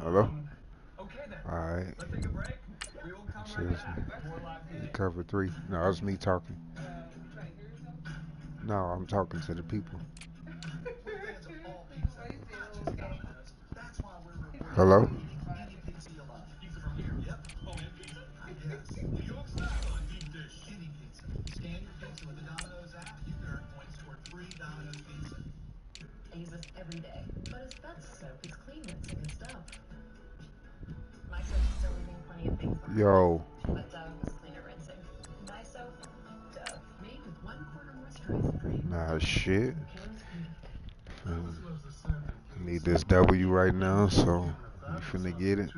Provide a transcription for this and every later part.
Hello? Okay then. Alright. Let's take a break. We will come right back. Cover 3. No, it's me talking. No, I'm talking to the people. Hello? I use this every day, but his Best soap is clean rinsing and stuff. My soap's still leaving plenty of things behind. Yo. But Dove is cleaner rinsing. My soap, Dove. Made with 1/4 moisturizing cream. Nah, shit. I need this W right now, so we finna get it.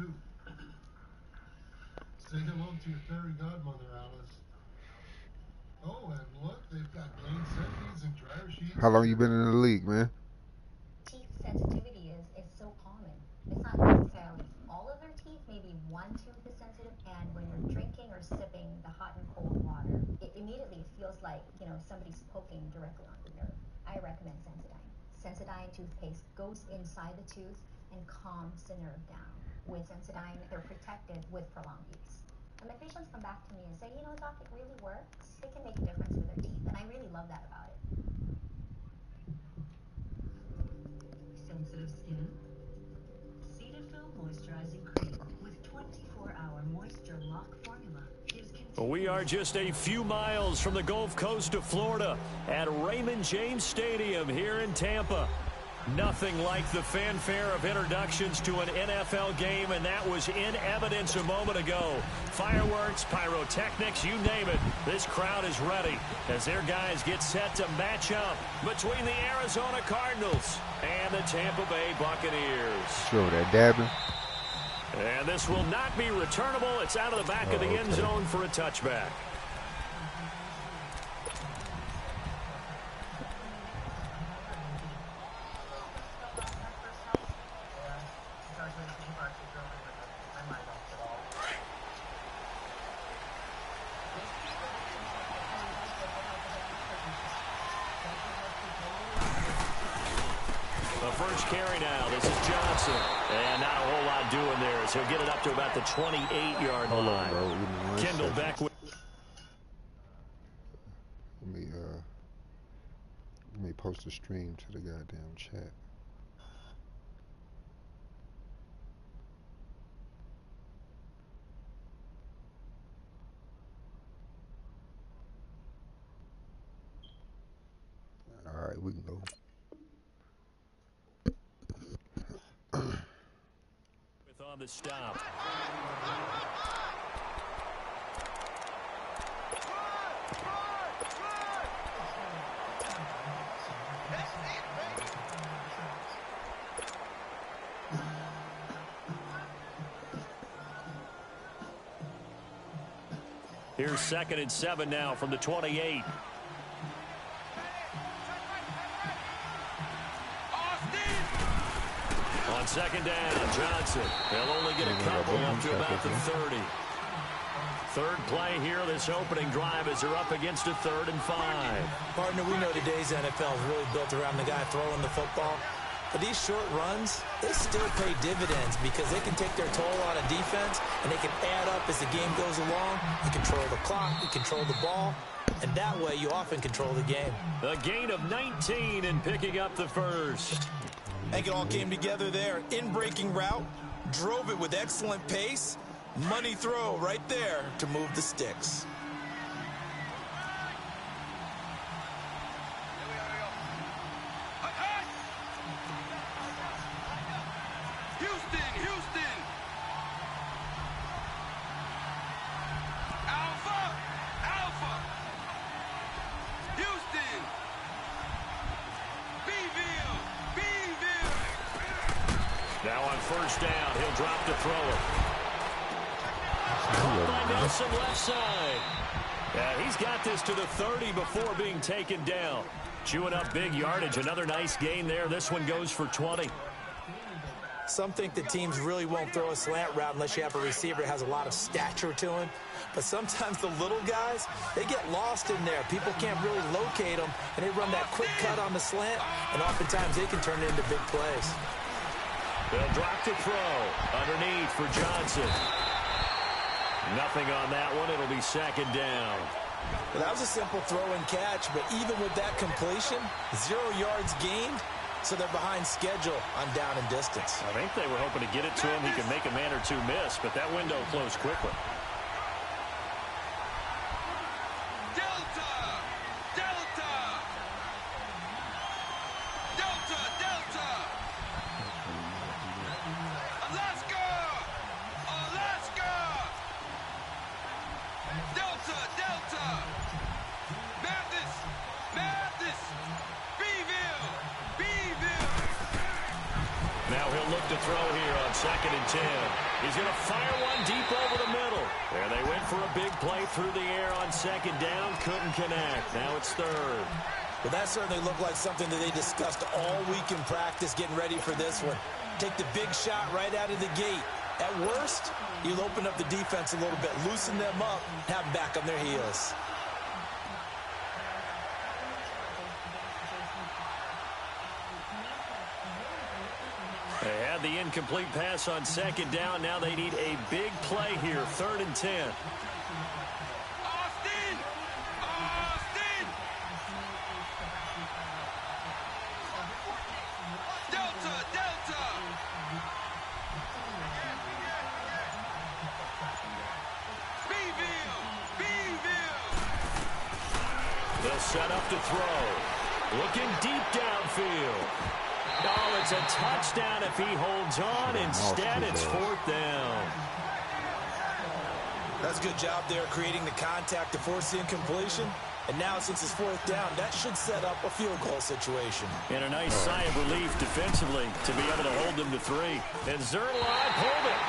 Say hello to your fairy godmother, Alice. Oh, and look, they've got game set and dryer sheets. How long you been in the league, man? Teeth sensitivity is so common. It's not necessarily all of their teeth, maybe one tooth is sensitive, and when you're drinking or sipping the hot and cold water, it immediately feels like, somebody's poking directly on the nerve. I recommend Sensodyne. Sensodyne toothpaste goes inside the tooth and calms the nerve down. With Sensodyne, they're protected with prolonged use. And my patients come back to me and say, doc, it really works. It can make a difference with their teeth, and I really love that about it. Sensitive skin. Cetaphil moisturizing cream with 24-hour moisture lock formula gives We are just a few miles from the Gulf Coast of Florida at Raymond James Stadium here in Tampa. Nothing like the fanfare of introductions to an NFL game, and that was in evidence a moment ago. Fireworks, pyrotechnics, you name it. This crowd is ready as their guys get set to match up between the Arizona Cardinals and the Tampa Bay Buccaneers. Show that dabbing. And this will not be returnable. It's out of the back of the end zone for a touchback. First carry now. This is Johnson. And not a whole lot doing there as he'll get it up to about the 28-yard line. Hold on, bro. Kendall back with... Let me post a stream to the goddamn chat. All right, we can go. On the stop. Here's 2nd and 7 now from the 28. On 2nd down, Johnson. They'll only get a couple up to about the 30. Third play here, this opening drive as they're up against a 3rd and 5. Partner, we know today's NFL is really built around the guy throwing the football. But these short runs, they still pay dividends because they can take their toll on a defense and they can add up as the game goes along. You control the clock, you control the ball, and that way you often control the game. A gain of 19 and picking up the first. I think it all came together there. In-breaking route, drove it with excellent pace. Money throw right there to move the sticks. Houston! Alpha! Houston! Beeville! Now on first down, he'll drop to throw it. By Nelson left side. Yeah, he's got this to the 30 before being taken down. Chewing up big yardage. Another nice gain there. This one goes for 20. Some think that teams really won't throw a slant route unless you have a receiver that has a lot of stature to him. But sometimes the little guys, they get lost in there. People can't really locate them, and they run that quick cut on the slant, and oftentimes they can turn it into big plays. They'll drop to throw. Underneath for Johnson. Nothing on that one. It'll be second down. Well, that was a simple throw and catch, but even with that completion, 0 yards gained, so they're behind schedule on down and distance. I think they were hoping to get it to him. He could make a man or two miss, but that window closed quickly. Delta! Delta! Delta! Delta! Alaska! Alaska! Delta! Delta! Mathis! Mathis! Beeville! Beeville! Now he'll look to throw here on 2nd and 10. He's going to fire one deep over the middle. There they went for a big play through the air on 2nd down. Couldn't connect. Now it's 3rd. Well, that certainly looked like something that they discussed all week in practice getting ready for this one. Take the big shot right out of the gate. At worst, you'll open up the defense a little bit, loosen them up, have them back on their heels. They had the incomplete pass on 2nd down. Now they need a big play here. 3rd and 10. Austin! Austin! Delta! Delta! Beeville! Beeville! They'll set up to throw. Looking deep downfield. Oh, it's a touchdown if he holds on. Instead, it's 4th down. That's a good job there creating the contact to force the incompletion. And now, since it's 4th down, that should set up a field goal situation. And a nice sigh of relief defensively to be able to hold them to 3. And Zerline pulled it.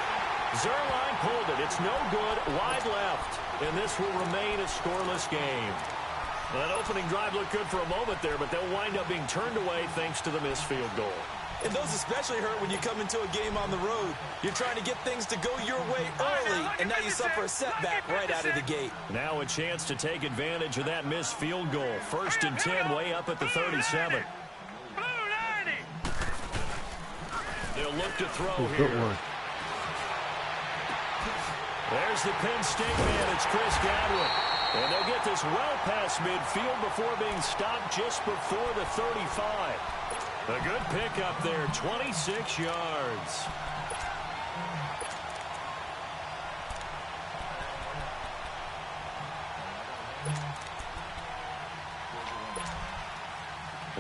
Zerline pulled it. It's no good. Wide left. And this will remain a scoreless game. Well, that opening drive looked good for a moment there, but they'll wind up being turned away thanks to the missed field goal. And those especially hurt when you come into a game on the road. You're trying to get things to go your way early, and now you suffer a setback right out of the gate. Now a chance to take advantage of that missed field goal. 1st and 10, way up at the 37. They'll look to throw here. There's the Penn State man. It's Chris Godwin. And they'll get this well past midfield before being stopped just before the 35. A good pickup there, 26 yards.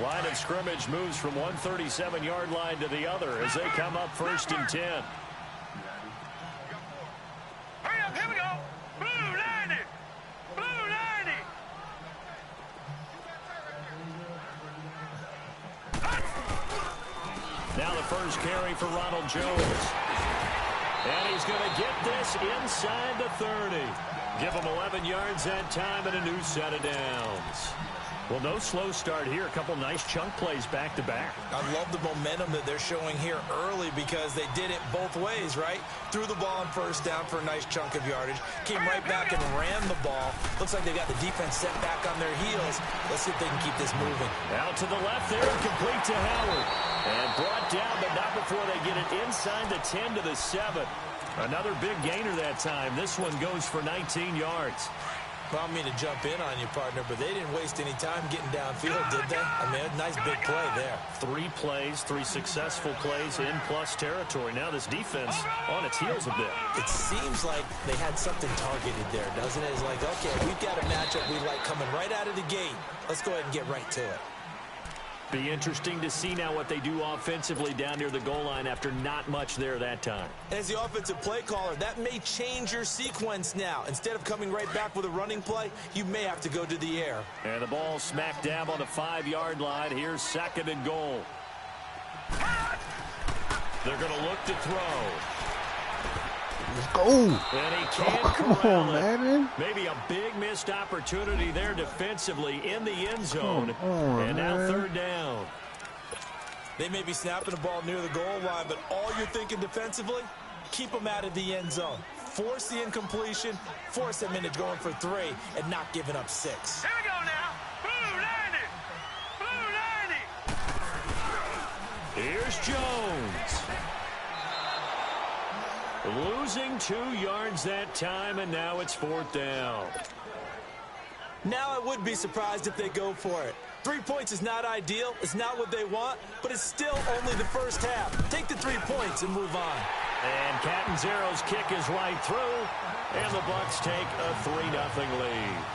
Line of scrimmage moves from one 37-yard line to the other as they come up 1st and 10. Hurry up, here we go. Blue 90. Blue 90. Now the first carry for Ronald Jones. And he's going to get this inside the 30. Give him 11 yards that time and a new set of downs. Well, no slow start here. A couple nice chunk plays back-to-back. I love the momentum that they're showing here early because they did it both ways, right? Threw the ball on 1st down for a nice chunk of yardage. Came right back and ran the ball. Looks like they got the defense set back on their heels. Let's see if they can keep this moving. Out to the left there, complete to Howard. And brought down, but not before they get it inside the 10 to the 7. Another big gainer that time. This one goes for 19 yards. Well, I don't mean to jump in on you, partner, but they didn't waste any time getting downfield, did they? I mean, a nice big play there. 3 plays, 3 successful plays in plus territory. Now this defense on its heels a bit. It seems like they had something targeted there, doesn't it? It's like, okay, we've got a matchup we like coming right out of the gate. Let's go ahead and get right to it. Be interesting to see now what they do offensively down near the goal line after not much there that time. As the offensive play caller, that may change your sequence now. Instead of coming right back with a running play, you may have to go to the air. And the ball smack dab on the 5-yard line. Here's 2nd and goal. They're going to look to throw. Let's go. And he can't come on, man. Maybe a big missed opportunity there defensively in the end zone. And now 3rd down. They may be snapping the ball near the goal line, but all you're thinking defensively, keep them out of the end zone. Force the incompletion, force them into going for 3, and not giving up 6. Here we go now. Blue 90. Blue 90. Here's Jones. Losing 2 yards that time, and now it's 4th down. Now I would be surprised if they go for it. 3 points is not ideal. It's not what they want, but it's still only the first half. Take the 3 points and move on. And Catanzaro's kick is right through, and the Bucs take a 3-0 lead.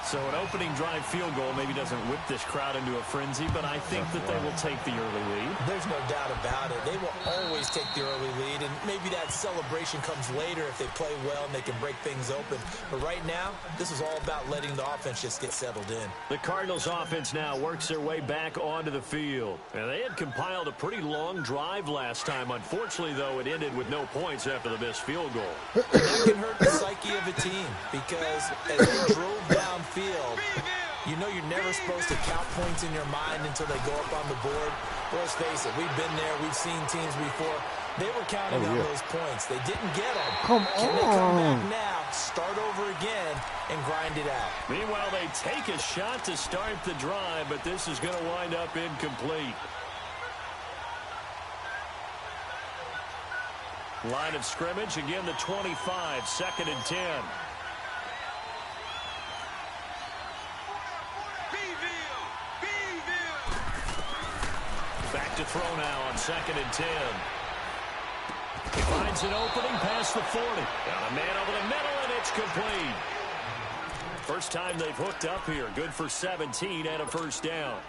So an opening drive field goal maybe doesn't whip this crowd into a frenzy, but I think that they will take the early lead. There's no doubt about it. They will always take the early lead, and maybe that celebration comes later if they play well and they can break things open. But right now, this is all about letting the offense just get settled in. The Cardinals offense now works their way back onto the field. And they had compiled a pretty long drive last time. Unfortunately, though, it ended with no points after the missed field goal. That can hurt the psyche of a team because as they drove downfield, you know you're never supposed to count points in your mind until they go up on the board. Well, let's face it, we've been there. We've seen teams before. They were counting on those points. They didn't get them. Come Can they come on. back now, start over again, and grind it out? Meanwhile, they take a shot to start the drive, but this is going to wind up incomplete. Line of scrimmage, again the 25, 2nd and 10. Back to throw now on 2nd and 10. He finds an opening past the 40. Got a man over the middle, and it's complete. First time they've hooked up here. Good for 17 and a first down.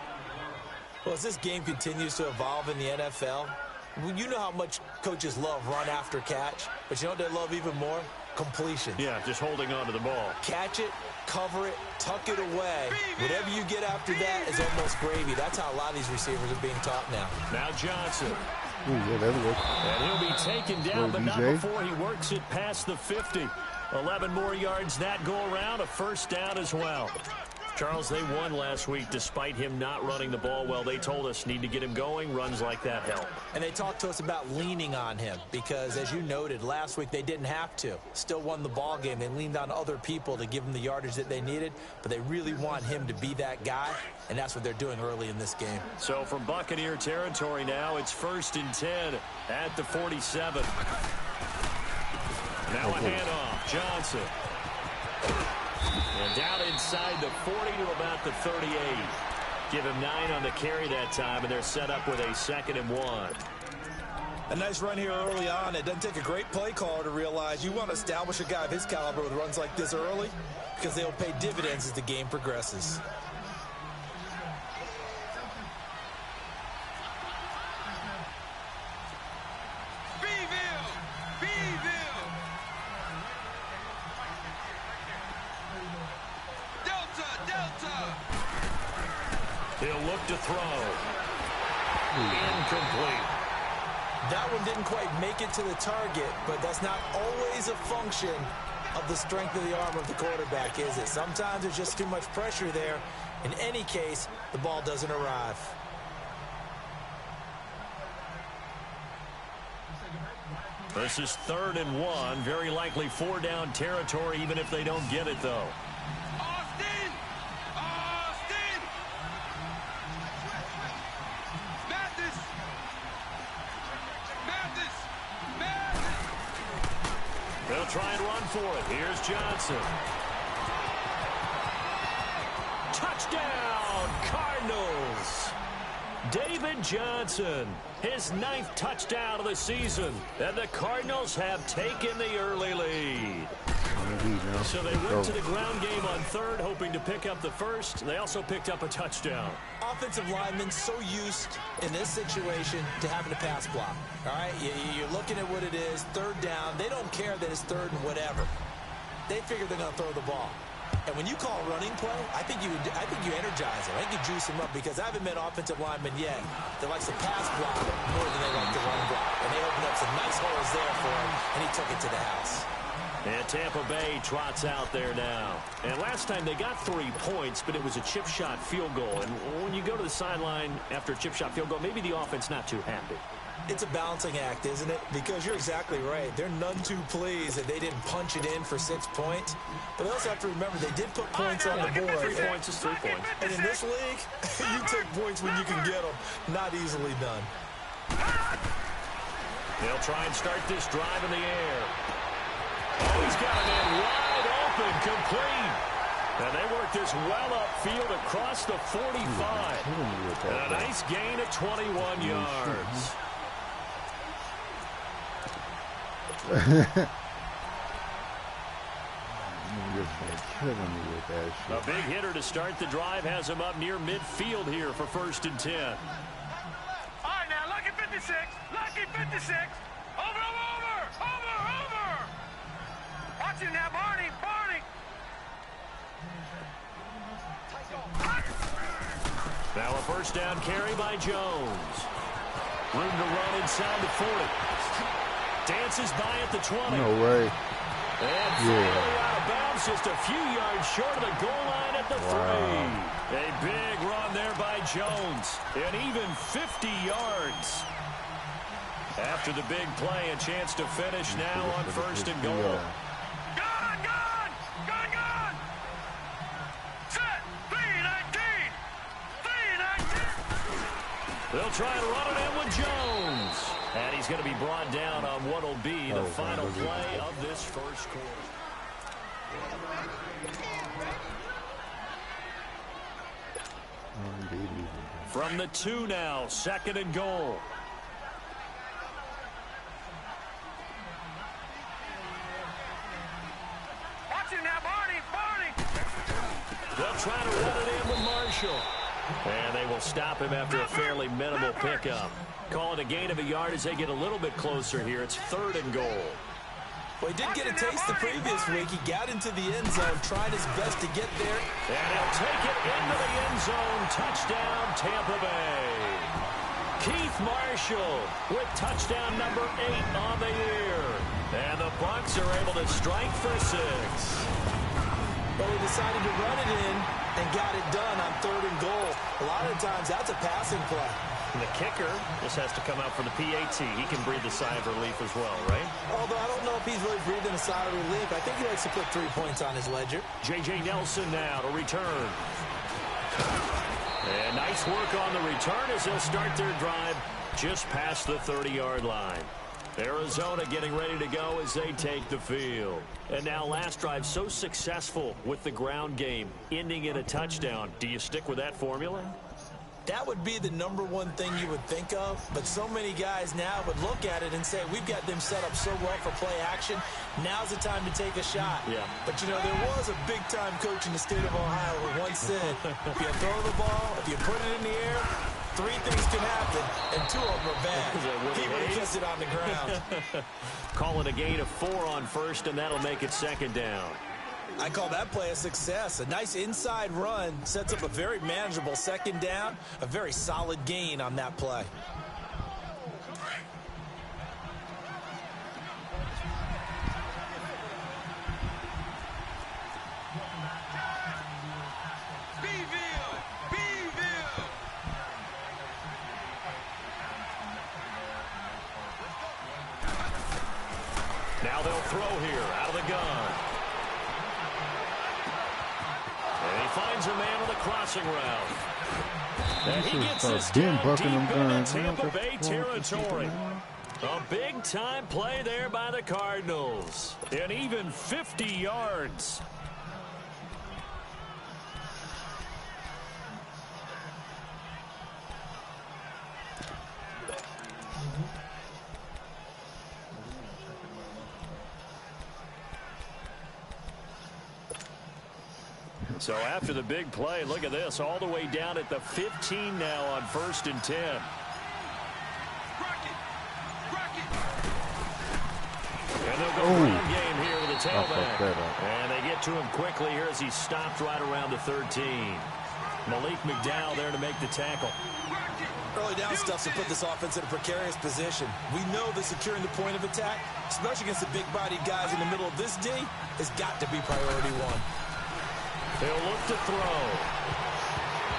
Well, as this game continues to evolve in the NFL, you know how much coaches love run after catch, but you know what they love even more? Completion. Yeah, just holding on to the ball. Catch it, cover it, tuck it away. Whatever you get after that is almost gravy. That's how a lot of these receivers are being taught now. Now Johnson. Ooh, yeah, that'll work. And he'll be taken down, but not DJ. before he works it past the 50. 11 more yards that go around, a first down as well. Charles, they won last week despite him not running the ball well. They told us need to get him going. Runs like that help. And they talked to us about leaning on him because, as you noted, last week they didn't have to. Still won the ball game. They leaned on other people to give them the yardage that they needed, but they really want him to be that guy, and that's what they're doing early in this game. So from Buccaneer territory now, it's 1st and 10 at the 47. Now a handoff. Johnson. And down inside the 40 to about the 38. Give him 9 on the carry that time, and they're set up with a 2nd and 1. A nice run here early on. It doesn't take a great play caller to realize you want to establish a guy of his caliber with runs like this early because they'll pay dividends as the game progresses. He'll look to throw. Incomplete. That one didn't quite make it to the target, but that's not always a function of the strength of the arm of the quarterback, is it? Sometimes there's just too much pressure there. In any case, the ball doesn't arrive. This is 3rd and 1. Very likely 4-down territory, even if they don't get it, though. They'll try and run for it. Here's Johnson. Touchdown, Cardinals. David Johnson, his 9th touchdown of the season. And the Cardinals have taken the early lead. So they went to the ground game on 3rd, hoping to pick up the first. They also picked up a touchdown. Offensive linemen so used in this situation to having a pass block. All right, you're looking at what it is, 3rd down. They don't care that it's 3rd and whatever. They figure they're going to throw the ball. And when you call a running play, I think you energize them. I think you juice them up because I haven't met offensive linemen yet that likes to pass block more than they like to run block. And they opened up some nice holes there for him, and he took it to the house. And Tampa Bay trots out there now. And last time they got 3 points, but it was a chip shot field goal. And when you go to the sideline after a chip shot field goal, maybe the offense not too happy. It's a balancing act, isn't it? Because you're exactly right. They're none too pleased that they didn't punch it in for 6 points. But they also have to remember they did put points on the board. 3 points is 3 points. And in this league, you take points when you can get them. Not easily done. They'll try and start this drive in the air. Oh, he's got it in wide open, complete. And they work this well upfield across the 45. And a nice gain of 21 yards. A big hitter to start the drive has him up near midfield here for 1st and 10. All right, now, lucky 56. Lucky 56. Over. Watch him now, Barney. Now a 1st down carry by Jones. Room to run inside the 40. Dances by at the 20. No way. And finally out of bounds, just a few yards short of the goal line at the 3. A big run there by Jones. And even 50 yards. After the big play, a chance to finish now on 1st and goal. Gone. Set. 3-19. They'll try and run it in with Jones. And he's going to be brought down on what will be the final play of this first quarter. From the 2 now, 2nd and goal. Watch him now, Barney. They'll try to run it in with Marshall. And they will stop him after a fairly minimal pickup. Call it a gain of a yard as they get a little bit closer here. It's 3rd and goal. Well, he did get a taste the previous week. He got into the end zone, trying his best to get there. And he'll take it into the end zone. Touchdown, Tampa Bay. Keith Marshall with touchdown number 8 on the year. And the Bucs are able to strike for 6. Well, he decided to run it in and got it done on 3rd and goal. A lot of times, that's a passing play. And the kicker just has to come out for the PAT. He can breathe a sigh of relief as well, right? Although I don't know if he's really breathing a sigh of relief. I think he likes to put 3 points on his ledger. J.J. Nelson now to return. And nice work on the return as they'll start their drive just past the 30-yard line. Arizona getting ready to go as they take the field. And now last drive so successful with the ground game, ending in a touchdown. Do you stick with that formula? That would be the #1 thing you would think of, but so many guys now would look at it and say, we've got them set up so well for play action. Now's the time to take a shot. Yeah. But, you know, there was a big-time coach in the state of Ohio who once said, if you throw the ball, if you put it in the air, 3 things can happen, and 2 of them are bad. He would have kept it on the ground. Call it a gain of 4 on 1st, and that'll make it 2nd down. I call that play a success. A nice inside run sets up a very manageable 2nd down, a very solid gain on that play. Now they'll throw here out of the gun. And he finds a man on the crossing route. And he gets this down deep into Tampa Bay territory. A big-time play there by the Cardinals. And even 50 yards. So after the big play, look at this, all the way down at the 15 now on 1st and 10. And they'll go ground game here with the tailback. And they get to him quickly here as he's stopped right around the 13. Malik McDowell there to make the tackle. Early down stuff to put this offense in a precarious position. We know that securing the point of attack, especially against the big-bodied guys in the middle of this D, has got to be priority 1. They'll look to throw.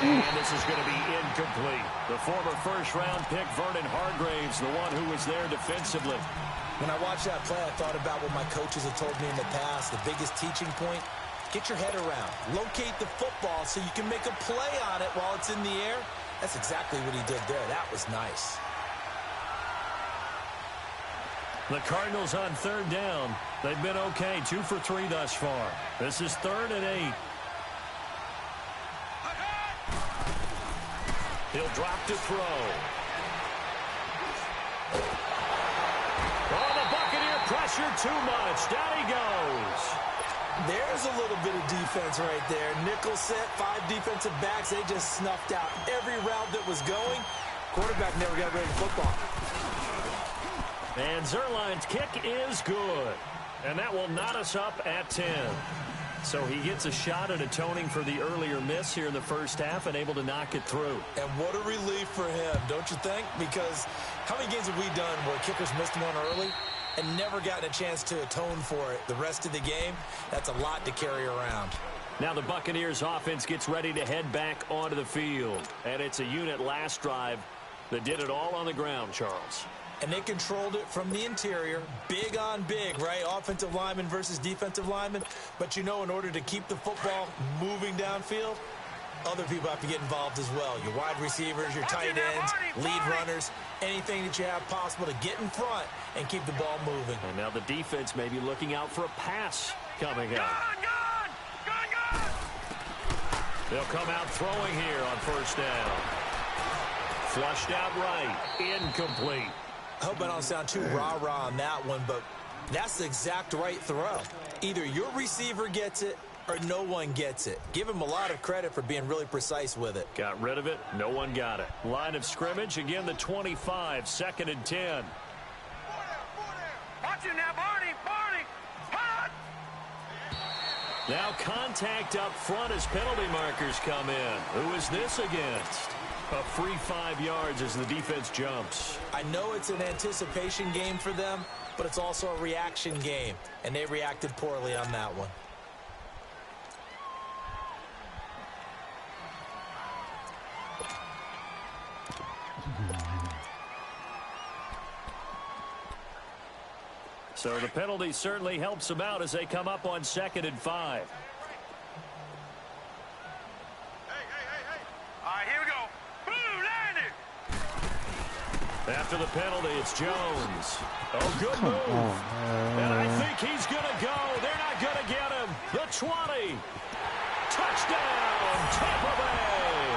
And this is going to be incomplete. The former first-round pick, Vernon Hargraves, the one who was there defensively. When I watched that play, I thought about what my coaches have told me in the past. The biggest teaching point, get your head around. Locate the football so you can make a play on it while it's in the air. That's exactly what he did there. That was nice. The Cardinals on third down. They've been okay, 2 for 3 thus far. This is 3rd and 8. He'll drop to throw. Oh, the Buccaneer pressure too much. Down he goes. There's a little bit of defense right there. Nickel set, 5 defensive backs. They just snuffed out every route that was going. Quarterback never got ready for football. And Zerline's kick is good. And that will knot us up at 10. So he gets a shot at atoning for the earlier miss here in the first half and able to knock it through. And what a relief for him, don't you think? Because how many games have we done where kickers missed one early and never gotten a chance to atone for it the rest of the game? That's a lot to carry around. Now the Buccaneers offense gets ready to head back onto the field. And it's a unit last drive that did it all on the ground, Charles. And they controlled it from the interior, big on big, right? Offensive lineman versus defensive lineman. But, you know, in order to keep the football moving downfield, other people have to get involved as well. Your wide receivers, your tight ends, lead runners, anything that you have possible to get in front and keep the ball moving. And now the defense may be looking out for a pass coming up. They'll come out throwing here on first down. Flushed out right. Incomplete. I hope I don't sound too rah-rah on that one, but that's the exact right throw. Either your receiver gets it or no one gets it. Give him a lot of credit for being really precise with it. Got rid of it. No one got it. Line of scrimmage, again the 25, 2nd and 10. Watch it now, Barney. Hot! Now contact up front as penalty markers come in. Who is this against? A free 5 yards as the defense jumps. I know it's an anticipation game for them, but it's also a reaction game, and they reacted poorly on that one. So the penalty certainly helps them out as they come up on 2nd and 5. All right, here we go. Boom, landed. After the penalty, it's Jones. Oh, good move. And I think he's going to go. They're not going to get him. The 20. Touchdown, Tampa Bay.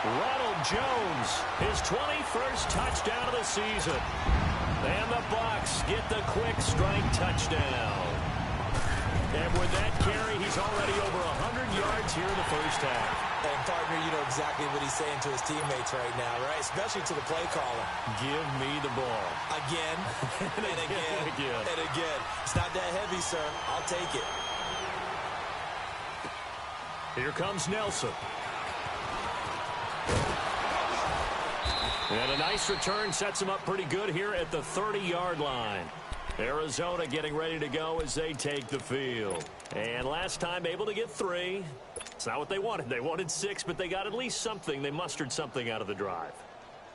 Ronald Jones, his 21st touchdown of the season. And the Bucs get the quick strike touchdown. And with that carry, he's already over 100 yards here in the first half. And, partner, you know exactly what he's saying to his teammates right now, right? Especially to the play caller. Give me the ball. Again, and again, and again. It's not that heavy, sir. I'll take it. Here comes Nelson. And a nice return sets him up pretty good here at the 30-yard line. Arizona getting ready to go as they take the field. And last time able to get 3. It's not what they wanted. They wanted 6, but they got at least something. They mustered something out of the drive.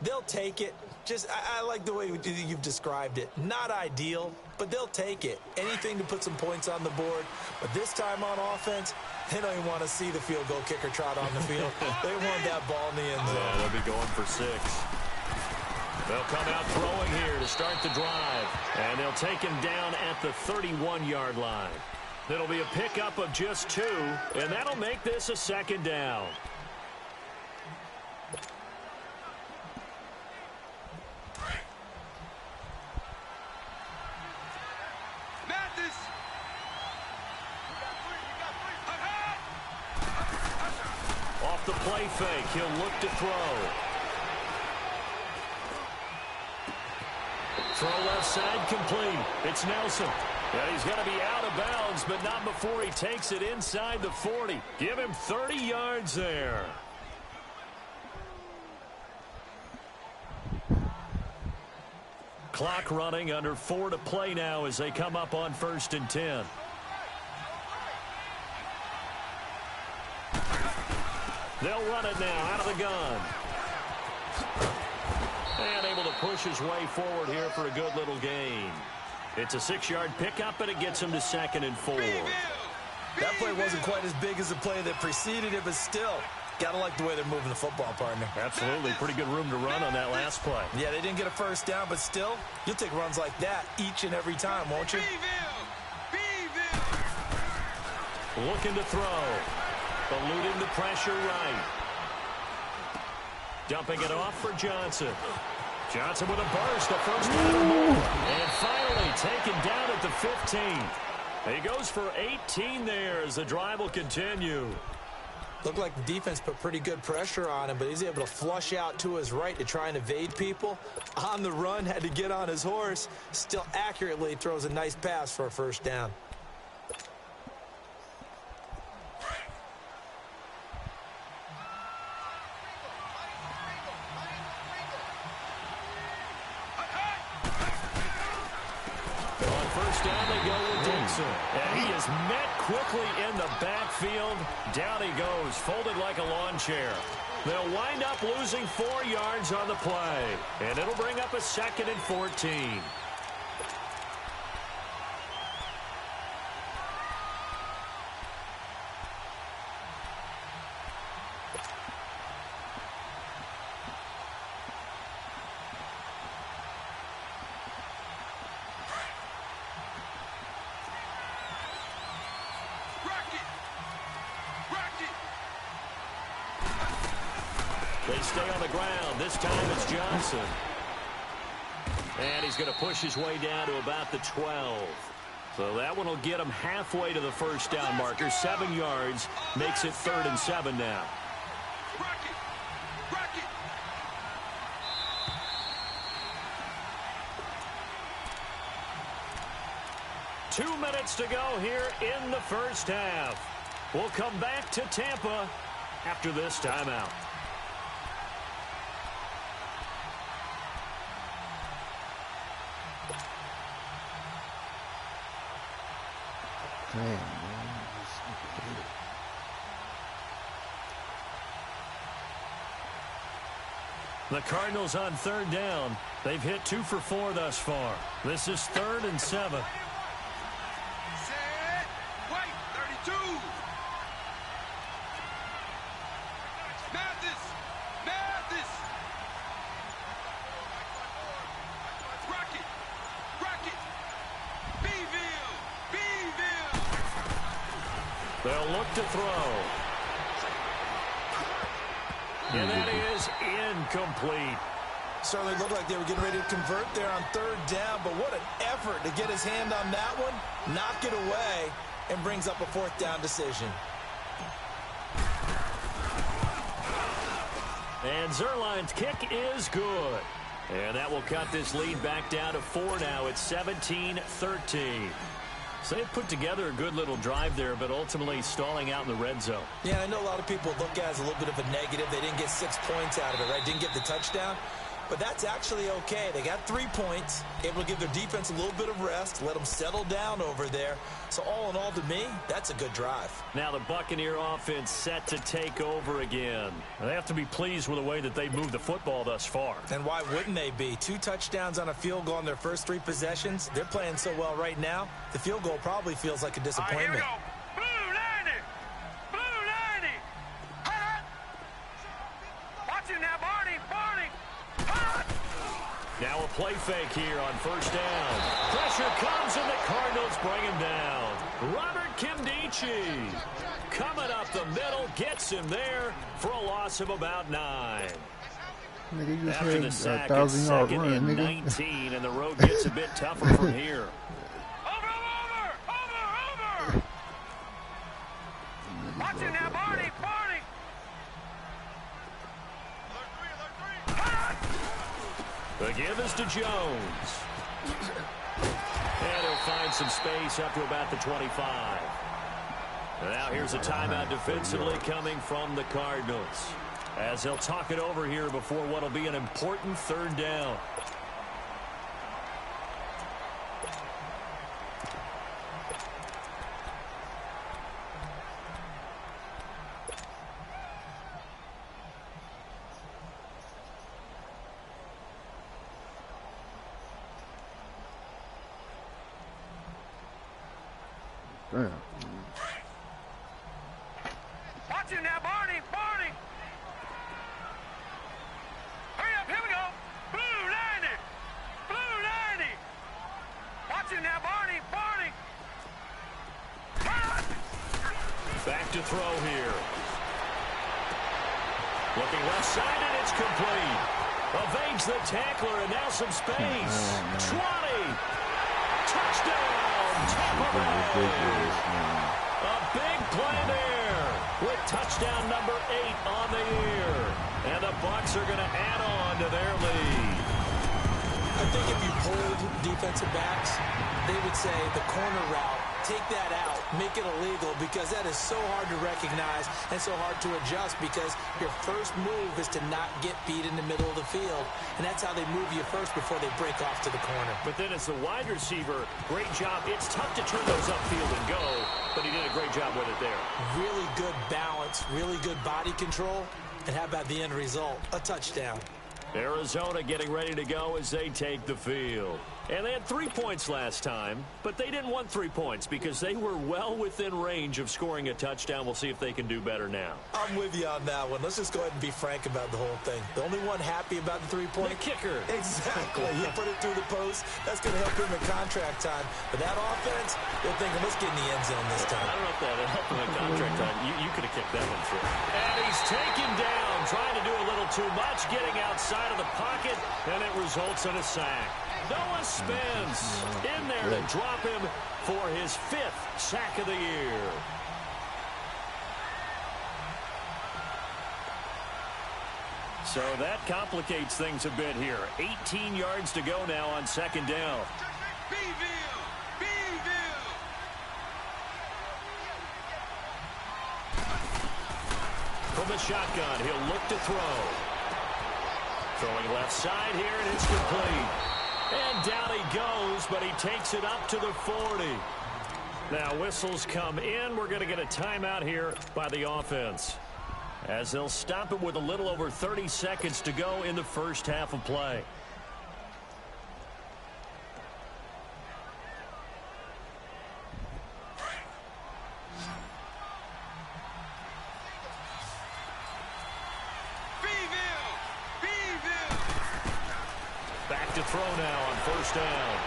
They'll take it. Just, I like the way you've described it. Not ideal, but they'll take it. Anything to put some points on the board. But this time on offense, they don't even want to see the field goal kicker trot on the field. They want that ball in the end zone. Yeah, they'll be going for 6. They'll come out throwing here to start the drive. And they'll take him down at the 31-yard line. It'll be a pickup of just 2, and that'll make this a 2nd down. Off the play fake, he'll look to throw. Throw left side complete. It's Nelson. Yeah, he's going to be out of bounds, but not before he takes it inside the 40. Give him 30 yards there. Clock running, under 4 to play now as they come up on 1st and 10. They'll run it now out of the gun. And able to push his way forward here for a good little gain. It's a 6-yard pickup, and it gets him to 2nd and 4. That play wasn't quite as big as the play that preceded it, but still, Gotta like the way they're moving the football, partner. Absolutely. Pretty good room to run on that last play. Yeah, they didn't get a first down, but still, you'll take runs like that each and every time, won't you? Looking to throw. Eluding the pressure right. Dumping it off for Johnson. Johnson with a burst, a first down or more. And finally taken down at the 15. He goes for 18 there as the drive will continue. Looked like the defense put pretty good pressure on him, but he's able to flush out to his right to try and evade people. On the run, had to get on his horse. Still accurately throws a nice pass for a first down. And he is met quickly in the backfield. Down he goes, folded like a lawn chair. They'll wind up losing 4 yards on the play. And it'll bring up a 2nd and 14. They stay on the ground. This time it's Johnson. And he's going to push his way down to about the 12. So that one will get him halfway to the first down marker. 7 yards makes it 3rd and 7 now. 2 minutes to go here in the first half. We'll come back to Tampa after this timeout. The Cardinals on 3rd down. They've hit 2 for 4 thus far. This is 3rd and 7. Set. Wait. 32. Mathis. Rocket. Beeville. They'll look to throw. And that is incomplete. Certainly looked like they were getting ready to convert there on 3rd down, but what an effort to get his hand on that one, knock it away, and brings up a 4th down decision. And Zerline's kick is good. And that will cut this lead back down to 4 now. It's 17-13. So they've put together a good little drive there, but ultimately stalling out in the red zone. Yeah, I know a lot of people look at it as a little bit of a negative. They didn't get 6 points out of it, right? Didn't get the touchdown. But that's actually okay. They got 3 points, able to give their defense a little bit of rest, let them settle down over there. So all in all, to me, that's a good drive. Now the Buccaneer offense set to take over again. They have to be pleased with the way that they moved the football thus far. And why wouldn't they be? 2 touchdowns on a field goal in their first 3 possessions. They're playing so well right now, the field goal probably feels like a disappointment. All right, here we go. Blue 90. Hot. Watch him now, Barney. Hot. Now a play fake here on 1st down. Pressure comes and the Cardinals bring him down. Robert Kimdichie coming up the middle, gets him there for a loss of about 9. Nigga, just After had the sack, a 1,000-yard it's 2nd run, and nigga. 19, and the road gets a bit tougher from here. Over. Watch him now, Barney. The give is to Jones. And he'll find some space up to about the 25. And now here's a timeout defensively coming from the Cardinals, as they'll talk it over here before what will be an important 3rd down. Damn. Watch him now, Barney. Looking left side, and it's complete. Evades the tackler, and now some space. 20. Touchdown, Tampa Bay. A big play there with touchdown number 8 on the year. And the Bucs are going to add on to their lead. I think if you pulled defensive backs, they would say the corner route, take that out, make it illegal, because that is so hard to recognize and so hard to adjust, because your first move is to not get beat in the middle of the field, and that's how they move you first before they break off to the corner. But then as the wide receiver, great job. It's tough to turn those upfield and go, but he did a great job with it there. Really good balance, really good body control, and how about the end result? A touchdown. Arizona getting ready to go as they take the field. And they had 3 points last time, but they didn't want 3 points because they were well within range of scoring a touchdown. We'll see if they can do better now. I'm with you on that one. Let's just go ahead and be frank about the whole thing. The only one happy about the 3-point? The kicker. Exactly. You put it through the post. That's going to help him in contract time. But that offense, they're thinking, let's get in the end zone this time. I don't know if that helped him in contract time. You could have kicked that one through. And he's taken down, trying to do a little too much, getting outside of the pocket, and it results in a sack. Noah Spence in there to drop him for his 5th sack of the year. So that complicates things a bit here. 18 yards to go now on second down. From the shotgun, he'll look to throw. Throwing left side here, and it's complete. And down he goes, but he takes it up to the 40. Now whistles come in. We're going to get a timeout here by the offense, as they'll stop it with a little over 30 seconds to go in the first half of play. Back to throw now on first down.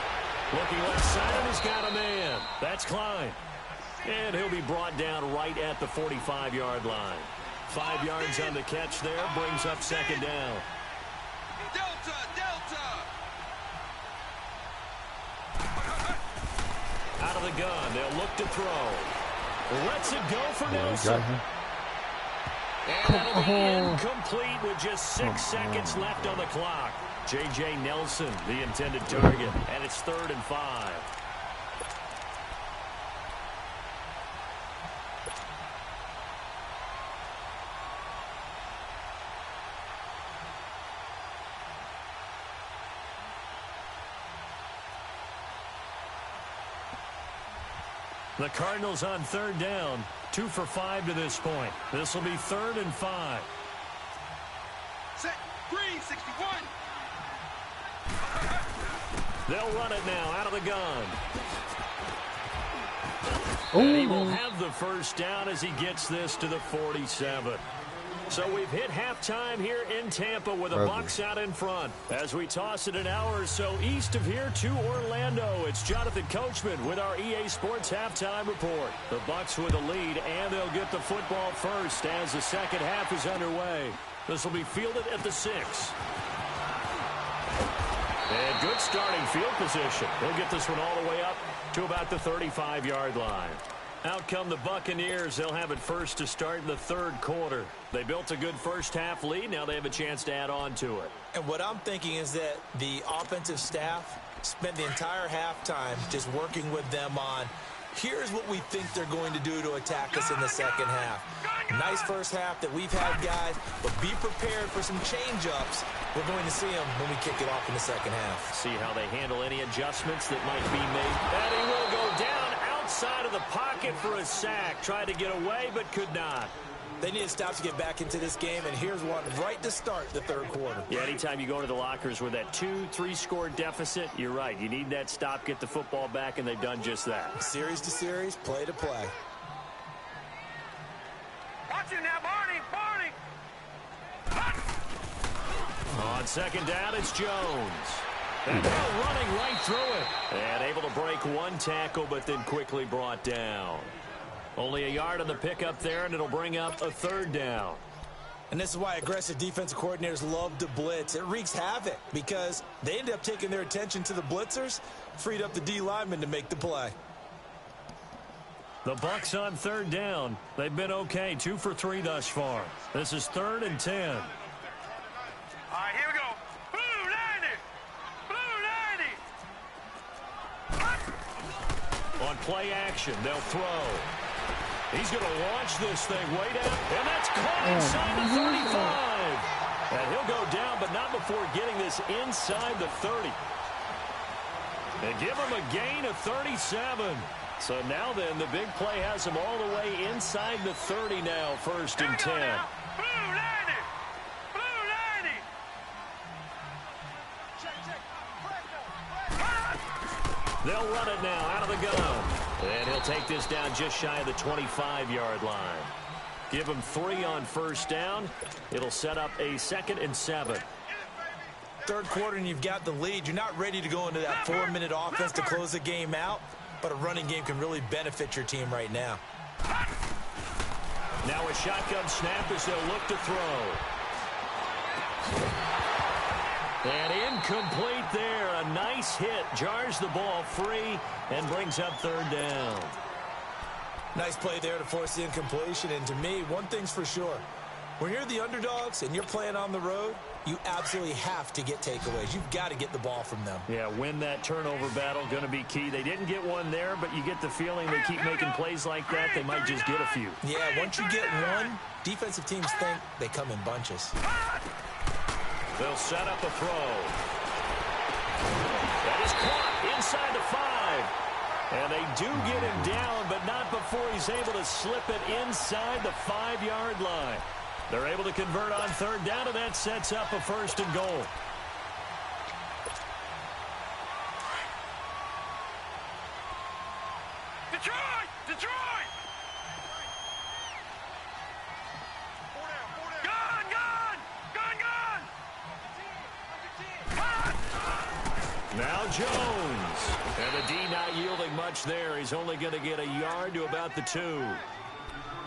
Looking left side, and he's got a man. That's Klein. And he'll be brought down right at the 45-yard line. 5 yards on the catch there, brings up second down. Delta, Delta. Out of the gun, they'll look to throw. Lets it go for Nelson. And that'll be incomplete with just 6 seconds left on the clock. J.J. Nelson, the intended target, and it's 3rd and 5. The Cardinals on 3rd down, 2 for 5 to this point. This will be 3rd and 5. Set, green, 61. They'll run it now out of the gun. And he will have the first down as he gets this to the 47. So we've hit halftime here in Tampa with the Bucs out in front. As we toss it an hour or so east of here to Orlando, it's Jonathan Coachman with our EA Sports halftime report. The Bucs with a lead, and they'll get the football first as the second half is underway. This will be fielded at the 6. And good starting field position. He'll get this one all the way up to about the 35-yard line. Out come the Buccaneers. They'll have it first to start in the 3rd quarter. They built a good first half lead. Now they have a chance to add on to it. And what I'm thinking is that the offensive staff spent the entire halftime just working with them on, here's what we think they're going to do to attack us in the second half. Nice first half that we've had, guys, but be prepared for some change-ups. We're going to see them when we kick it off in the second half. See how they handle any adjustments that might be made. And he will go down outside of the pocket for a sack. Tried to get away, but could not. They need to stop to get back into this game, and here's one right to start the 3rd quarter. Yeah, anytime you go into the lockers with that 2-3 score deficit, you're right. You need that stop, get the football back, and they've done just that. Series to series, play to play. Watch it now, Barney, Barney. On second down, it's Jones. And now running right through it. And able to break one tackle, but then quickly brought down. Only a yard on the pickup there, and it'll bring up a 3rd down. And this is why aggressive defensive coordinators love to blitz. It wreaks havoc because they end up taking their attention to the blitzers, freed up the D lineman to make the play. The Bucs on third down. They've been okay, 2 for 3 thus far. This is 3rd and 10. All right, here we go. Blue 90. Blue 90. On play action, they'll throw. He's going to launch this thing way down, and that's caught inside the 35. And he'll go down, but not before getting this inside the 30. And give him a gain of 37. So now then, the big play has him all the way inside the 30 now, 1st and 10. Blue 90. Blue 90. They'll run it now out of the gun. And he'll take this down just shy of the 25-yard line. Give him 3 on 1st down. It'll set up a 2nd and 7. Third quarter and you've got the lead. You're not ready to go into that 4-minute offense to close the game out, but a running game can really benefit your team right now. Now a shotgun snap as they'll look to throw. And incomplete there. A nice hit. Jars the ball free and brings up 3rd down. Nice play there to force the incompletion. And to me, one thing's for sure. When you're the underdogs and you're playing on the road, you absolutely have to get takeaways. You've got to get the ball from them. Yeah, win that turnover battle, going to be key. They didn't get one there, but you get the feeling they keep making plays like that, they might just get a few. Yeah, once you get one, defensive teams think they come in bunches. They'll set up a throw. That is caught inside the 5. And they do get him down, but not before he's able to slip it inside the 5-yard line. They're able to convert on 3rd down, and that sets up a 1st and goal. Detroit! Detroit! Gun! Gun! Gun! Gun! Now Jones. And the D not yielding much there. He's only going to get a yard to about the 2.